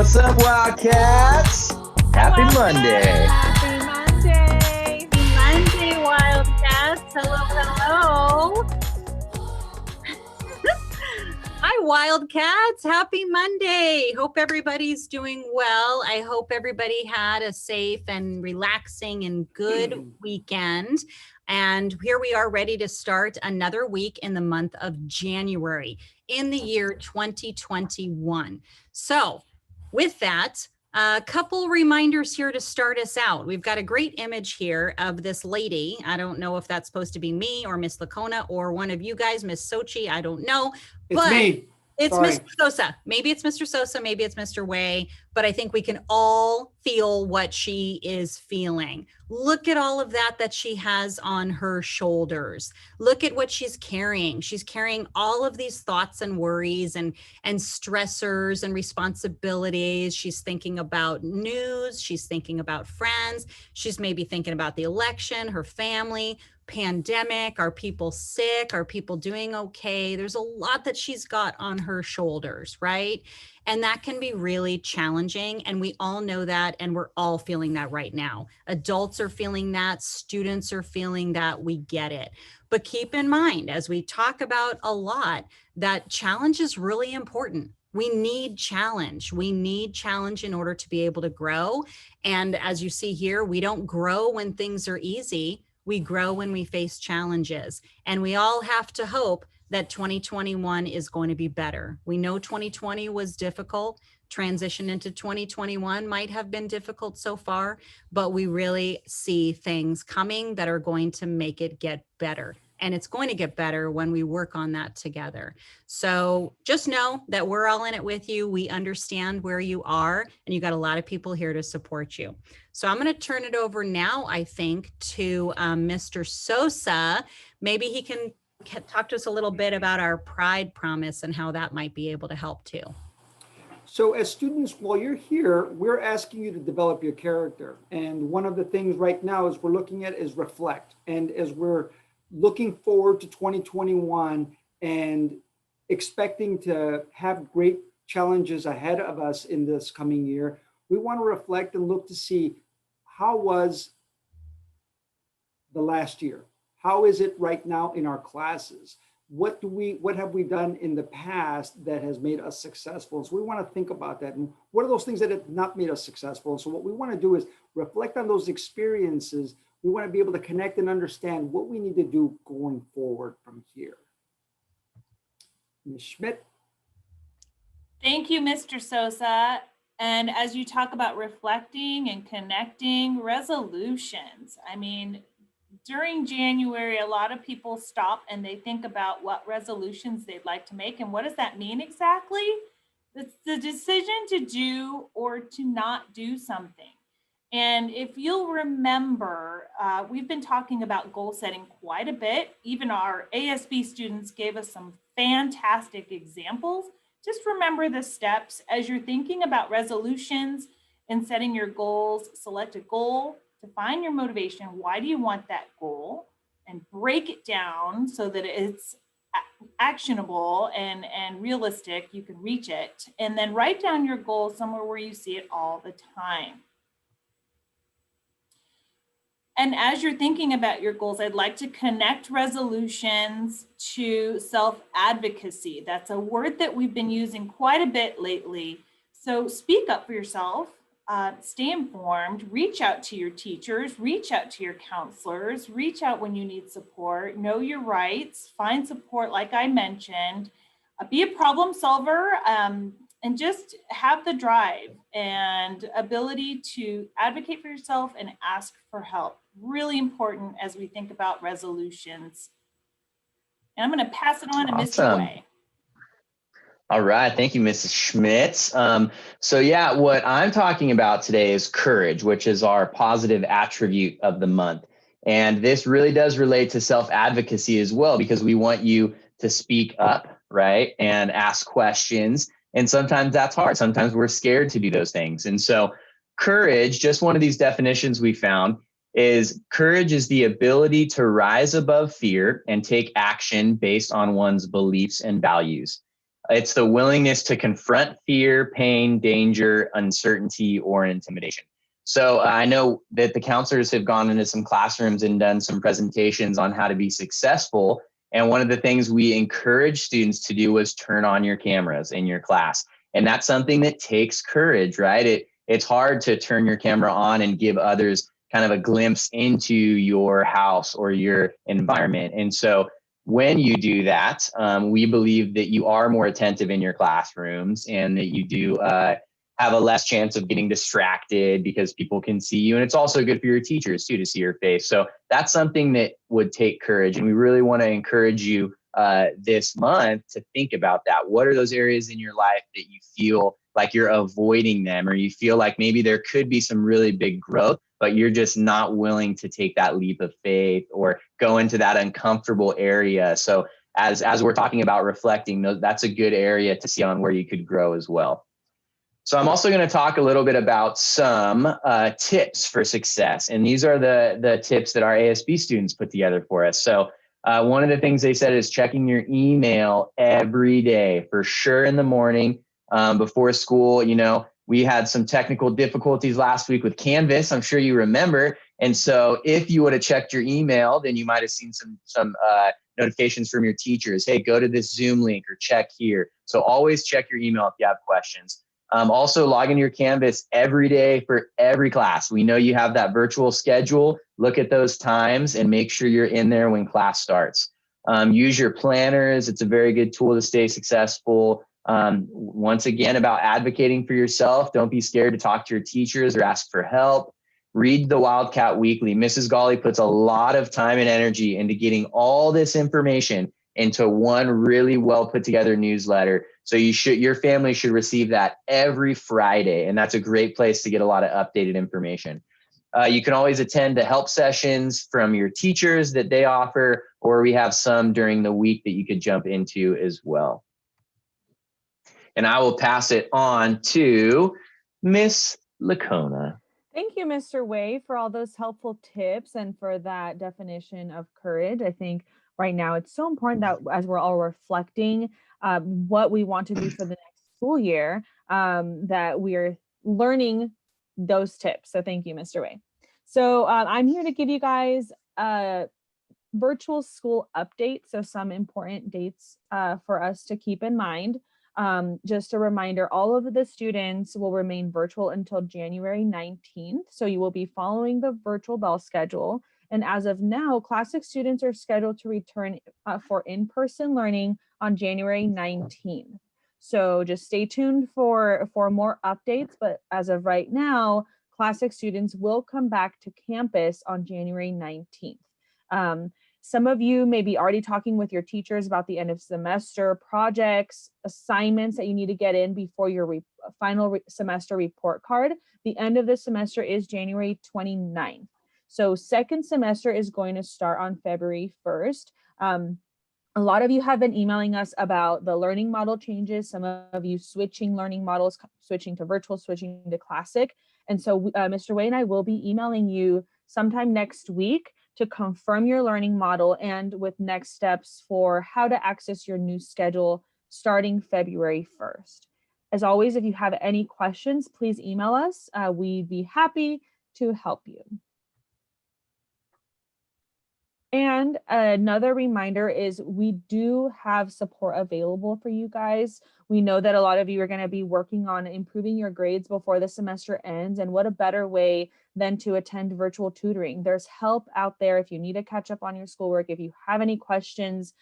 What's up, Wildcats? Happy Monday. Happy Monday. Happy Monday, Wildcats. Hello, hello. Hi, Wildcats. Happy Monday. Hope everybody's doing well. I hope everybody had a safe and relaxing and good weekend. And here we are ready to start another week in the month of January in the year 2021. So with that, a couple reminders here to start us out. We've got a great image here of this lady. I don't know if that's supposed to be me or Miss Lacona or one of you guys, Miss Sochi. I don't know. It's me. It's Sorry. Mr. Sosa. Maybe it's Mr. Sosa, maybe it's Mr. Way, but I think we can all feel what she is feeling. Look at all of that she has on her shoulders. Look at what she's carrying. She's carrying all of these thoughts and worries and stressors and responsibilities. She's thinking about news. She's thinking about friends. She's maybe thinking about the election, her family, pandemic. Are people sick? Are people doing okay? There's a lot that she's got on her shoulders, right? And that can be really challenging. And we all know that. And we're all feeling that right now. Adults are feeling that. Students are feeling that. We get it. But keep in mind, as we talk about a lot, that challenge is really important. We need challenge. We need challenge in order to be able to grow. And as you see here, we don't grow when things are easy. We grow when we face challenges. And we all have to hope that 2021 is going to be better. We know 2020 was difficult. Transition into 2021 might have been difficult so far, but we really see things coming that are going to make it get better. And it's going to get better when we work on that together. So just know that we're all in it with you. We understand where you are, and you got a lot of people here to support you. So I'm going to turn it over now, I think, to Mr. Sosa. Maybe he can talk to us a little bit about our Pride Promise and how that might be able to help too. So as students, while you're here, we're asking you to develop your character. And one of the things right now is we're looking at is reflect. And as we're looking forward to 2021 and expecting to have great challenges ahead of us in this coming year, we want to reflect and look to see how was the last year? How is it right now in our classes? What have we done in the past that has made us successful? So we want to think about that. And what are those things that have not made us successful? And so what we want to do is reflect on those experiences. We want to be able to connect and understand what we need to do going forward from here. Ms. Schmidt. Thank you, Mr. Sosa. And as you talk about reflecting and connecting, resolutions, I mean, during January, a lot of people stop and they think about what resolutions they'd like to make. And what does that mean exactly? It's the decision to do or to not do something. And if you'll remember, we've been talking about goal setting quite a bit. Even our ASB students gave us some fantastic examples. Just remember the steps as you're thinking about resolutions and setting your goals. Select a goal, define your motivation. Why do you want that goal? And break it down so that it's actionable and realistic. You can reach it. And then write down your goal somewhere where you see it all the time. And as you're thinking about your goals, I'd like to connect resolutions to self-advocacy. That's a word that we've been using quite a bit lately. So speak up for yourself, stay informed, reach out to your teachers, reach out to your counselors, reach out when you need support, know your rights, find support like I mentioned, be a problem solver, and just have the drive and ability to advocate for yourself and ask for help. Really important as we think about resolutions. And I'm going to pass it on to Mr. Way. All right. Thank you, Mrs. Schmidt. So yeah, what I'm talking about today is courage, which is our positive attribute of the month. And this really does relate to self-advocacy as well, because we want you to speak up, right? And ask questions. And sometimes that's hard. Sometimes we're scared to do those things. And so courage, just one of these definitions we found, is courage is the ability to rise above fear and take action based on one's beliefs and values. It's the willingness to confront fear, pain, danger, uncertainty, or intimidation. So I know that the counselors have gone into some classrooms and done some presentations on how to be successful. And one of the things we encourage students to do was turn on your cameras in your class. And that's something that takes courage, right? It's hard to turn your camera on and give others kind of a glimpse into your house or your environment. And so when you do that, we believe that you are more attentive in your classrooms and that you do have a less chance of getting distracted because people can see you. And it's also good for your teachers too to see your face. So that's something that would take courage. And we really want to encourage you this month to think about that. What are those areas in your life that you feel like you're avoiding them, or you feel like maybe there could be some really big growth, but you're just not willing to take that leap of faith or go into that uncomfortable area. So as we're talking about reflecting, that's a good area to see on where you could grow as well. So I'm also going to talk a little bit about some tips for success. And these are the tips that our ASB students put together for us. So one of the things they said is checking your email every day, for sure in the morning before school. You know, we had some technical difficulties last week with Canvas. I'm sure you remember. And so if you would have checked your email, then you might have seen some notifications from your teachers. Hey, go to this Zoom link or check here. So always check your email if you have questions. Also log into your Canvas every day for every class. We know you have that virtual schedule. Look at those times and make sure you're in there when class starts. Use your planners. It's a very good tool to stay successful. Once again, about advocating for yourself. Don't be scared to talk to your teachers or ask for help. Read the Wildcat Weekly. Mrs. Golly puts a lot of time and energy into getting all this information into one really well put together newsletter. So your family should receive that every Friday. And that's a great place to get a lot of updated information. You can always attend the help sessions from your teachers that they offer, or we have some during the week that you could jump into as well. And I will pass it on to Miss Lacona. Thank you, Mr. Way, for all those helpful tips and for that definition of courage. I think right now it's so important that as we're all reflecting what we want to do for the next school year, that we're learning those tips. So thank you, Mr. Way. So I'm here to give you guys a virtual school update. So some important dates for us to keep in mind. Just a reminder, all of the students will remain virtual until January 19th. So you will be following the virtual bell schedule. And as of now, Classic students are scheduled to return for in-person learning on January 19th. So just stay tuned for more updates. But as of right now, Classic students will come back to campus on January 19th. Some of you may be already talking with your teachers about the end of semester projects, assignments that you need to get in before your final semester report card. The end of the semester is January 29th. So second semester is going to start on February 1st. A lot of you have been emailing us about the learning model changes. Some of you switching learning models, switching to virtual, switching to classic. And so Mr. Way and I will be emailing you sometime next week to confirm your learning model and with next steps for how to access your new schedule starting February 1st. As always, if you have any questions, please email us. We'd be happy to help you. And another reminder is we do have support available for you guys. We know that a lot of you are going to be working on improving your grades before the semester ends. And what a better way than to attend virtual tutoring. There's help out there if you need to catch up on your schoolwork. If you have any questions,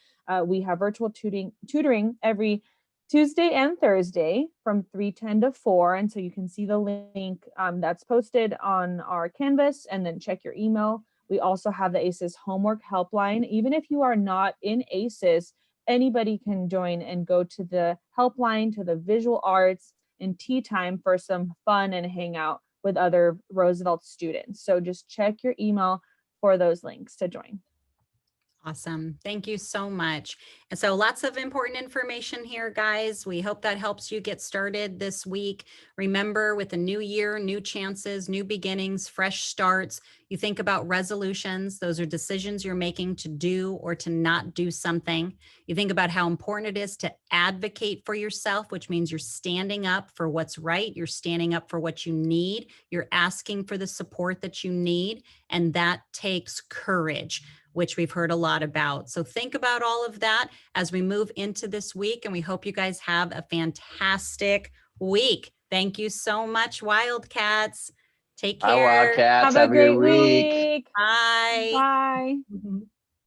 we have virtual tutoring every Tuesday and Thursday from 3:10 to 4. And so you can see the link that's posted on our Canvas and then check your email. We also have the ACES homework helpline. Even if you are not in ACES, anybody can join and go to the helpline, to the visual arts and tea time for some fun and hang out with other Roosevelt students. So just check your email for those links to join. Awesome. Thank you so much. And so lots of important information here, guys. We hope that helps you get started this week. Remember, with a new year, new chances, new beginnings, fresh starts, you think about resolutions. Those are decisions you're making to do or to not do something. You think about how important it is to advocate for yourself, which means you're standing up for what's right. You're standing up for what you need. You're asking for the support that you need. And that takes courage, which we've heard a lot about. So think about all of that as we move into this week, and we hope you guys have a fantastic week. Thank you so much, Wildcats. Take Hi, care. Wildcats. Have a Have a great good week. week. Bye. Bye. Mhm.